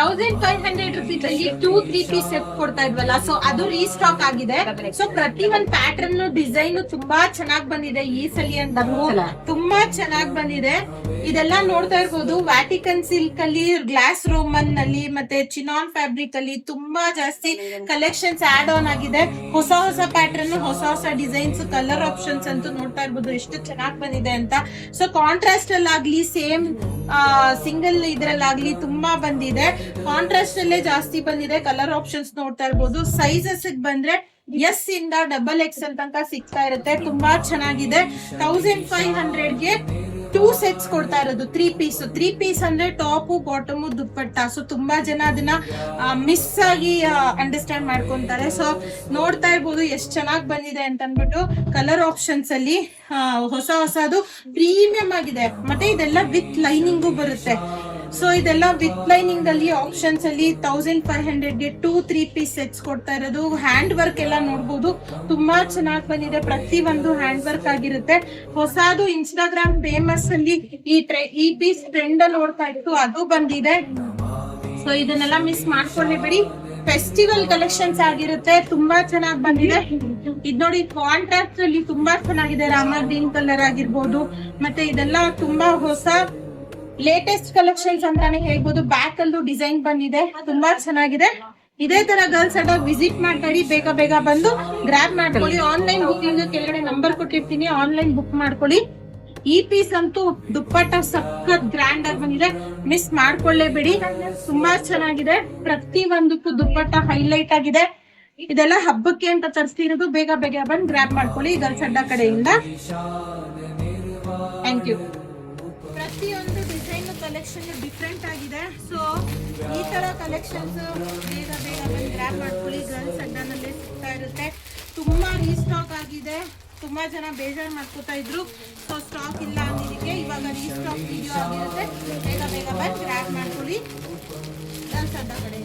1500 ಅಲ್ಲಿ 2-3 piece set ಕೊಡ್ತಾ ಇದ್ವಲ್ಲ, so ಅದು ರೀಸ್ಟಾಕ್ ಆಗಿದೆ. ಸೊ ಪ್ರತಿ ಒಂದ್ ಪ್ಯಾಟರ್ನ್ ಡಿಸೈನ್ ತುಂಬಾ ಚೆನ್ನಾಗಿ ಬಂದಿದೆ ಈ ಸಲ ಅಂತ, ತುಂಬಾ ಚೆನ್ನಾಗಿ ಬಂದಿದೆ. ಇದೆಲ್ಲ ನೋಡ್ತಾ ಇರ್ಬೋದು, ವ್ಯಾಟಿಕನ್ ಸಿಲ್ಕ್ ಅಲ್ಲಿ, ಗ್ಲಾಸ್ ರೋಮನ್ ನಲ್ಲಿ, ಮತ್ತೆ ಚಿನಾನ್ ಫ್ಯಾಬ್ರಿಕ್ ಅಲ್ಲಿ ತುಂಬಾ ಜಾಸ್ತಿ ಕಲೆಕ್ಷನ್ಸ್ ಆಡ್ ಆನ್ ಆಗಿದೆ. ಹೊಸ ಹೊಸ ಪ್ಯಾಟರ್ನ್, ಹೊಸ ಹೊಸ ಡಿಸೈನ್ಸ್, ಕಲರ್ ಆಪ್ಷನ್ಸ್ ಅಂತೂ ನೋಡ್ತಾ ಇರ್ಬೋದು ಎಷ್ಟು ಚೆನ್ನಾಗಿ ಬಂದಿದೆ ಅಂತ. ಸೊ ಕಾಂಟ್ರಾಸ್ಟ್ ಅಲ್ಲಿ ಆಗ್ಲಿ, ಸೇಮ್ ಸಿಂಗಲ್ ಇದ್ರಲ್ಲಾಗ್ಲಿ ತುಂಬಾ ಬಂದಿದೆ. ಕಾಂಟ್ರಾಸ್ಟ್ ಅಲ್ಲೇ ಜಾಸ್ತಿ ಬಂದಿದೆ. ಕಲರ್ ಆಪ್ಷನ್ಸ್ ನೋಡ್ತಾ ಇರ್ಬೋದು. ಸೈಜಸ್ ಬಂದ್ರೆ ಎಸ್ ಇಂದ XXL ತನಕ ಸಿಗ್ತಾ ಇರುತ್ತೆ. ತುಂಬಾ ಚೆನ್ನಾಗಿದೆ. 1500ಗೆ 2 ಸೆಟ್ಸ್ ಕೊಡ್ತಾ ಇರೋದು. 3 ಪೀಸ್ ಅಂದ್ರೆ ಟಾಪ್, ಬಾಟಮ್, ದುಪ್ಪಟ್ಟ. ಸೊ ತುಂಬಾ ಜನ ಅದನ್ನ ಮಿಸ್ ಆಗಿ ಅಂಡರ್ಸ್ಟ್ಯಾಂಡ್ ಮಾಡ್ಕೊಂತಾರೆ. ಸೊ ನೋಡ್ತಾ ಇರ್ಬೋದು ಎಷ್ಟು ಚೆನ್ನಾಗಿ ಬಂದಿದೆ ಅಂತ ಅನ್ಬಿಟ್ಟು. ಕಲರ್ ಆಪ್ಷನ್ಸ್ ಅಲ್ಲಿ ಹೊಸದು ಪ್ರೀಮಿಯಂ ಆಗಿದೆ. ಮತ್ತೆ ಇದೆಲ್ಲ ವಿತ್ ಲೈನಿಂಗು ಬರುತ್ತೆ. ಸೊ ಇದೆಲ್ಲ ವಿತ್ ಲೈನಿಂಗ್ ಅಲ್ಲಿ ಆಪ್ಷನ್ಸ್ ಅಲ್ಲಿ 1500ಗೆ 2-3 ಪೀಸ್ ಸೆಟ್ಸ್ ಕೊಡ್ತಾ ಇರೋದು. ಹ್ಯಾಂಡ್ ವರ್ಕ್ ಎಲ್ಲ ನೋಡ್ಬೋದು, ತುಂಬಾ ಚೆನ್ನಾಗಿ ಬಂದಿದೆ. ಪ್ರತಿ ಒಂದು ಹ್ಯಾಂಡ್ ವರ್ಕ್ ಆಗಿರುತ್ತೆ. ಹೊಸದು ಇನ್ಸ್ಟಾಗ್ರಾಮ್ ಫೇಮಸ್ ಅಲ್ಲಿ ಈ ಪೀಸ್ ಟ್ರೆಂಡ್ ಅಲ್ಲಿ ನೋಡ್ತಾ ಇತ್ತು, ಅದು ಬಂದಿದೆ. ಸೊ ಇದನ್ನೆಲ್ಲ ಮಿಸ್ ಮಾಡ್ಕೊಳ್ಳಿ. ಫೆಸ್ಟಿವಲ್ ಕಲೆಕ್ಷನ್ಸ್ ಆಗಿರುತ್ತೆ. ತುಂಬಾ ಚೆನ್ನಾಗಿ ಬಂದಿದೆ. ಇದ್ ನೋಡಿ, ಕಾಂಟ್ರಾಸ್ಟ್ ಅಲ್ಲಿ ತುಂಬಾ ಚೆನ್ನಾಗಿದೆ. ರಾಮ ಗ್ರೀನ್ ಕಲರ್ ಆಗಿರ್ಬೋದು. ಮತ್ತೆ ಇದೆಲ್ಲ ತುಂಬಾ ಹೊಸ ಲೇಟೆಸ್ಟ್ ಕಲೆಕ್ಷನ್ಸ್ ಅಂತಾನೆ ಹೇಳ್ಬೋದು. ಬ್ಯಾಕ್ ಅಲ್ಲೂ ಡಿಸೈನ್ ಬಂದಿದೆ, ತುಂಬಾ ಚೆನ್ನಾಗಿದೆ. ಇದೇ ತರ ಗರ್ಲ್ಸ್ ಅಡ್ಡ ವಿಸಿಟ್ ಮಾಡಿ ಬೇಗ ಬಂದು ಗ್ರಾಬ್ ಮಾಡ್ಕೊಳ್ಳಿ. ಆನ್ಲೈನ್ ಬುಕಿಂಗ್ ಕೆಳಗಡೆ ನಂಬರ್ ಕೊಟ್ಟಿರ್ತೀನಿ, ಆನ್ಲೈನ್ ಬುಕ್ ಮಾಡ್ಕೊಳ್ಳಿ. ಈ ಪೀಸ್ ಅಂತೂ ದುಪ್ಪಟ್ಟ ಸಖತ್ ಗ್ರ್ಯಾಂಡ್ ಆಗಿ ಬಂದಿದೆ, ಮಿಸ್ ಮಾಡ್ಕೊಳ್ಳೇಬೇಡಿ. ತುಂಬಾ ಚೆನ್ನಾಗಿದೆ. ಪ್ರತಿ ಒಂದಕ್ಕೂ ದುಪ್ಪಟ್ಟ ಹೈಲೈಟ್ ಆಗಿದೆ. ಇದೆಲ್ಲ ಹಬ್ಬಕ್ಕೆ ಅಂತ ತರಿಸ್ತಿರೋದು. ಬೇಗ ಬಂದು ಗ್ರಾಬ್ ಮಾಡ್ಕೊಳ್ಳಿ ಗರ್ಲ್ಸ್ ಅಡ್ಡ ಕಡೆಯಿಂದ. Thank you. ಪ್ರತಿಯೊಂದು ಡಿಸೈನ್ ಕಲೆಕ್ಷನ್ ಡಿಫ್ರೆಂಟ್ ಆಗಿದೆ. ಸೊ ಈ ತರ ಕಲೆಕ್ಷನ್ಸ್ ಬೇಗ ಬಂದು ಗ್ರಾಬ್ ಮಾಡ್ಕೊಳ್ಳಿ. ಗರ್ಲ್ಸ್ ಅಡ್ಡನಲ್ಲೇ ಸಿಗ್ತಾ ಇರುತ್ತೆ. ತುಂಬಾ ರೀಸ್ಟಾಕ್ ಆಗಿದೆ. ತುಂಬಾ ಜನ ಬೇಜಾರು ಮಾಡ್ಕೋತಾ ಇದ್ರು, ಸೊ ಸ್ಟಾಕ್ ಇಲ್ಲ ಅನ್ನೋದಕ್ಕೆ ಇವಾಗ ರೀಸ್ಟಾಕ್ ವಿಡಿಯೋ ಆಗಿರುತ್ತೆ. ಬೇಗ ಬಂದು ಗ್ರಾಬ್ ಮಾಡ್ಕೊಳ್ಳಿ ಗರ್ಲ್ಸ್ ಅಡ್ಡ ಕಡೆ.